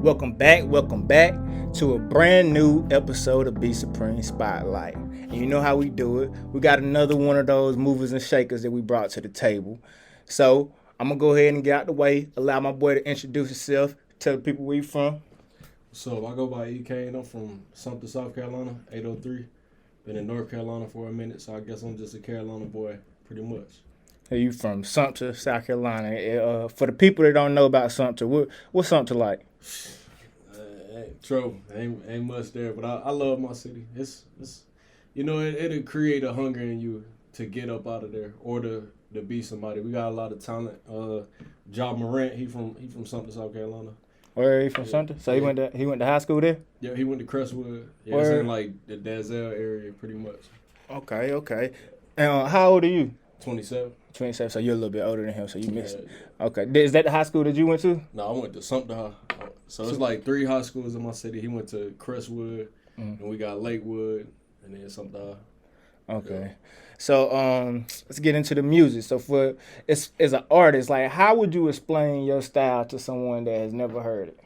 Welcome back to a brand new episode of Be Supreme Spotlight. And you know how we do it. We got another one of those movers and shakers that we brought to the table. So I'm gonna go ahead and get out the way, allow my boy to introduce himself, tell the people where you from. So I go by E Cain. I'm from Sumter, South Carolina, 803. Been in North Carolina for a minute, so I guess I'm just a Carolina boy, pretty much. Hey, you from Sumter, South Carolina. For the people that don't know about Sumter, what's Sumter like? Ain't trouble. Ain't much there, but I love my city. It's it'll create a hunger in you to get up out of there or to be somebody. We got a lot of talent. Ja Morant, he from Sumter, South Carolina. Where are you from, Sumter? So he went to high school there? Yeah, he went to Crestwood. Yeah, it's in like the Dazelle area, pretty much. Okay. And how old are you? 27. 27, so you're a little bit older than him, so you missed it. Okay. Is that the high school that you went to? No, I went to Sumter High. So it's like 3 high schools in my city. He went to Crestwood, and we got Lakewood, and then Sumter High. Okay. Yeah. So let's get into the music. So as an artist, like how would you explain your style to someone that has never heard it?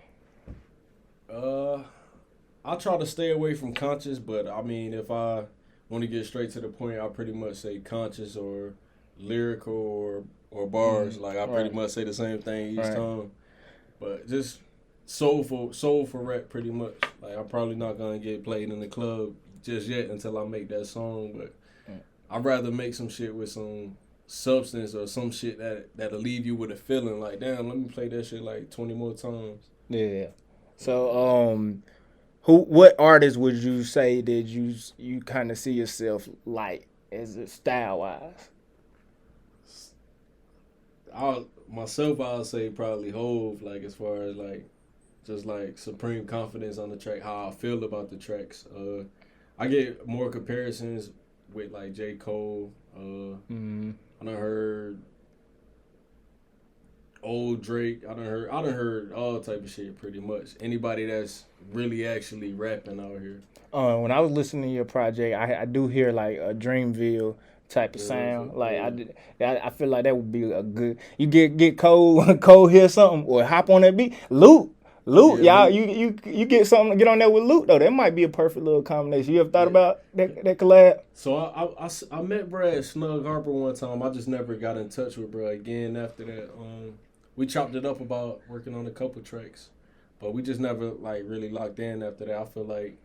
I try to stay away from conscious, but I mean if I want to get straight to the point, I pretty much say conscious or lyrical or bars. Like I pretty much say the same thing each time. But just soulful rap pretty much. Like I'm probably not gonna get played in the club just yet until I make that song, but I'd rather make some shit with some substance or some shit that'll leave you with a feeling like, damn, let me play that shit like 20 more times. Yeah. So what artist would you say that you kind of see yourself like as a style wise? I'll say probably Hove, like as far as like just like supreme confidence on the track, how I feel about the tracks. I get more comparisons with like J. Cole. I done heard old Drake. I done heard all type of shit pretty much. Anybody that's really actually rapping out here. When I was listening to your project, I do hear like a Dreamville type of sound. Like I feel like that would be a good. You get Cole hear something or hop on that beat. Luke, y'all, you get something to get on there with Luke though. That might be a perfect little combination. You ever thought about that collab? So I met Brad Snug Harper one time. I just never got in touch with Brad again after that. We chopped it up about working on a couple tracks, but we just never like really locked in after that. I feel like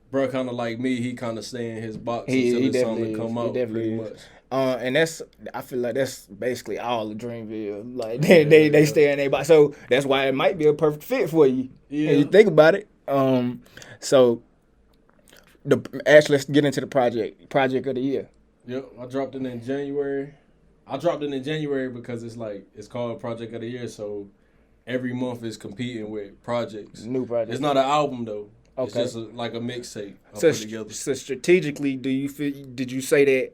bro kind of like me. He kind of stay in his box until the song come out. Pretty much. And I feel like that's basically all of Dreamville. Like they stay in their box, so that's why it might be a perfect fit for you. Yeah. And you think about it. So let's get into the project of the year. Yep, I dropped it in January. I dropped it in January because it's called Project of the Year. So every month is competing with projects. New projects. It's not an album though. Okay. It's just like a mixtape. So strategically, did you say that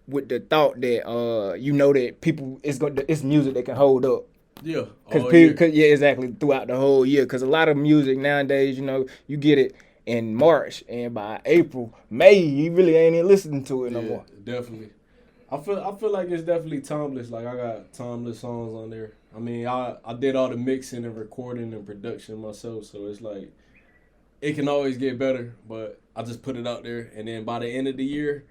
with the thought that that people it's music that can hold up? Yeah. Exactly, throughout the whole year. Because a lot of music nowadays, you get it in March, and by April, May, you really ain't even listening to it no more. Definitely. I feel like it's definitely timeless. Like I got timeless songs on there. I mean, I did all the mixing and recording and production myself, so it's like it can always get better. But I just put it out there, and then by the end of the year,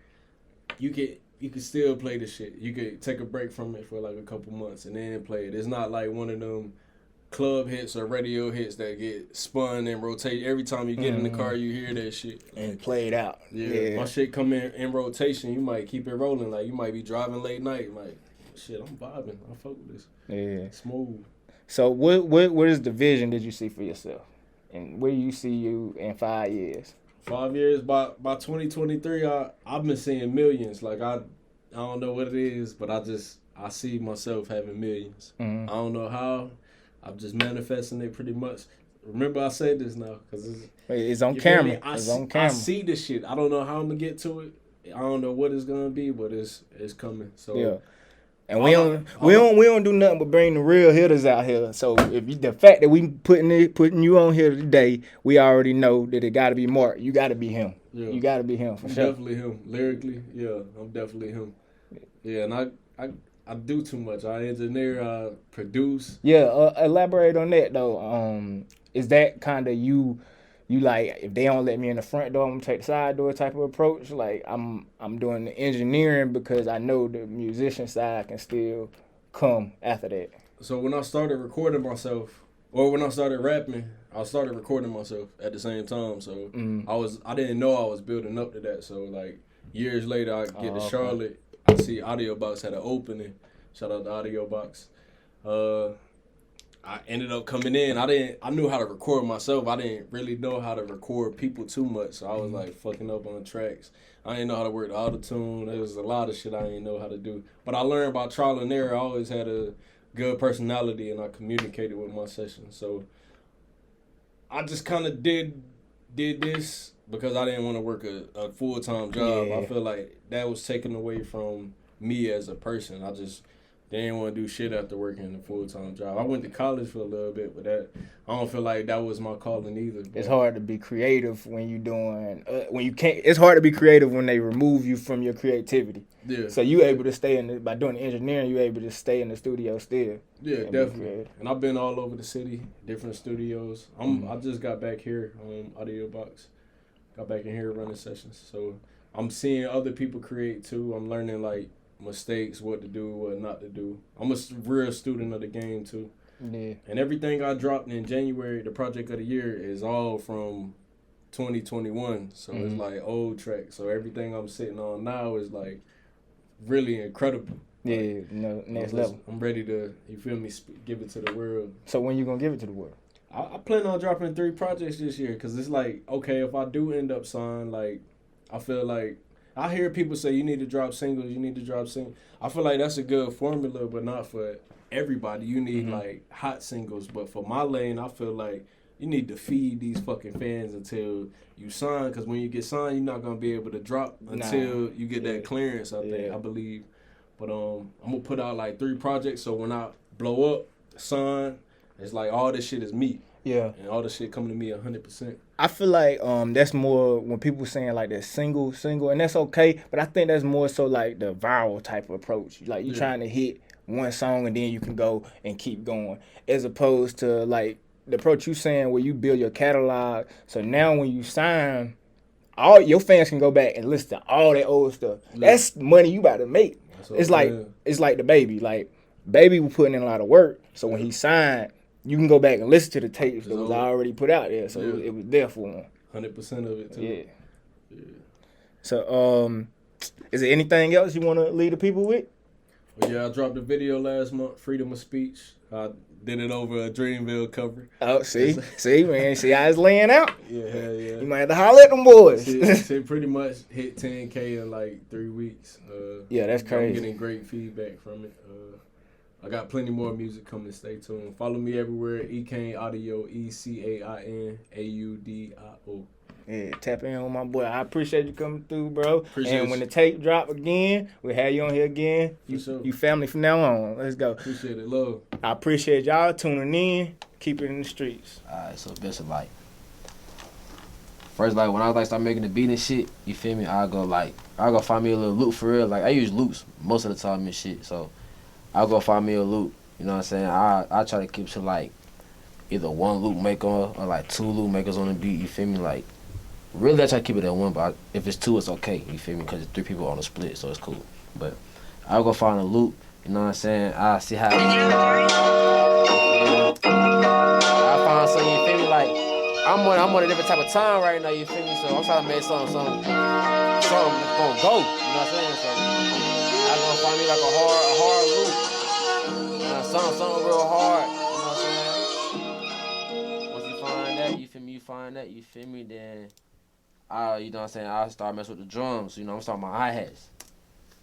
you can still play the shit. You could take a break from it for like a couple months and then play it. It's not like one of them club hits or radio hits that get spun and rotate. Every time you get in the car, you hear that shit. And play it out. Yeah. My shit come in rotation. You might keep it rolling. Like, you might be driving late night. Like, shit, I'm vibing. I fuck with this. Yeah. Smooth. So what is the vision that you see for yourself? And where do you see you in 5 years? 5 years, by 2023, I've been seeing millions. Like, I don't know what it is, but I see myself having millions. I don't know how. I'm just manifesting it pretty much. Remember I said this now because it's on camera. It's on camera. I see this shit. I don't know how I'm gonna get to it. I don't know what it's gonna be, but it's coming. So yeah. And we don't do nothing but bring the real hitters out here. So the fact that we putting you on here today, we already know that it got to be Mark. You got to be him. Yeah. You got to be him for sure. Definitely him. Lyrically, yeah, I'm definitely him. Yeah, and I do too much. I engineer, I produce. Yeah, elaborate on that though. is that kind of you like, if they don't let me in the front door, I'm gonna take the side door type of approach? Like I'm doing the engineering because I know the musician side can still come after that. So when I started recording myself, or when I started rapping, I started recording myself at the same time. So I didn't know I was building up to that. So like years later, I get to Charlotte, I see Audio Box had an opening. Shout out to Audio Box. I ended up coming in. I knew how to record myself. I didn't really know how to record people too much. So I was like fucking up on tracks. I didn't know how to work the auto-tune. There was a lot of shit I didn't know how to do. But I learned by trial and error. I always had a good personality and I communicated with my sessions. So I just kind of did this because I didn't want to work a full-time job. Yeah. I feel like that was taken away from me as a person. They didn't want to do shit after working a full-time job. I went to college for a little bit, but I don't feel like that was my calling either. But it's hard to be creative when you doing when you can't. It's hard to be creative when they remove you from your creativity. Yeah. So you able to stay by doing the engineering, you able to stay in the studio still. Yeah, definitely. And I've been all over the city, different studios. I just got back here on Audio Box. Got back in here running sessions. So I'm seeing other people create too. I'm learning like mistakes, what to do, what not to do. I'm a real student of the game too. Yeah. And everything I dropped in January, the project of the year, is all from 2021. So it's like old tracks. So everything I'm sitting on now is like really incredible. Yeah, next level. I'm ready to, you feel me, give it to the world. So when you gonna give it to the world? I plan on dropping 3 projects this year because it's like, okay, if I do end up signed, like, I feel like, I hear people say you need to drop singles, I feel like that's a good formula, but not for everybody. You need like hot singles, but for my lane, I feel like you need to feed these fucking fans until you sign, because when you get signed, you're not going to be able to drop until you get that clearance, I believe. But I'm going to put out like 3 projects, so when I blow up, sign, it's like all this shit is me. Yeah. And all the shit coming to me 100%. I feel like that's more when people saying like that single, and that's okay, but I think that's more so like the viral type of approach. Like you trying to hit one song and then you can go and keep going, as opposed to like the approach you saying where you build your catalog. So now when you sign, all your fans can go back and listen to all that old stuff. Yeah. That's money you about to make. It's like the baby. Like baby was putting in a lot of work. So when he signed, you can go back and listen to the tapes that was already put out there. So it was there for him. 100% of it too. Yeah. So is there anything else you want to leave the people with? Well, yeah, I dropped a video last month, Freedom of Speech. I did it over a Dreamville cover. Oh, see, man. See how it's laying out? Yeah, hell yeah. You might have to holler at them boys. It pretty much hit 10K in like 3 weeks. Yeah, that's crazy. I'm getting great feedback from it. I got plenty more music coming. Stay tuned. Follow me everywhere. E Cain Audio, ECAIN AUDIO. Yeah, tap in on my boy. I appreciate you coming through, bro. Appreciate and when the tape drop again, we'll have you on here again. You family from now on. Let's go. Appreciate it. Love. I appreciate y'all tuning in. Keep it in the streets. Alright, so best like first, like when I like start making the beat and shit, you feel me? I'll go find me a little loop for real. Like I use loops most of the time and shit. So I'll go find me a loop. You know what I'm saying? I try to keep to like either 1 loop maker or like 2 loop makers on the beat. You feel me? Like really, I try to keep it at 1, but if it's 2, it's okay. You feel me? Because it's 3 people on the split, so it's cool. But I'll go find a loop. You know what I'm saying? I see how. I find something. You feel me? Like I'm on a different type of time right now. You feel me? So I'm trying to make something that's gonna go. You know what I'm saying? So I'm gonna find me like a hard loop. Something real hard. You know what I'm saying? Once you find that, you feel me? Then you know what I'm saying, I'll start messing with the drums. You know, I'm starting my hi-hats.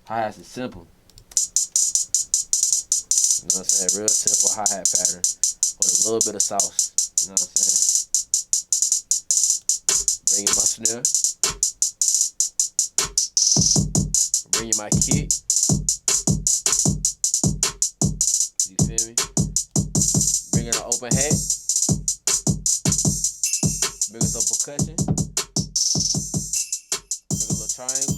Hi-hats is simple. You know what I'm saying? Real simple hi-hat pattern with a little bit of sauce. You know what I'm saying? Bring in my snare. Bring in my kick. You feel me? Bring in an open hat. Bring in some percussion. Bring a little triangle.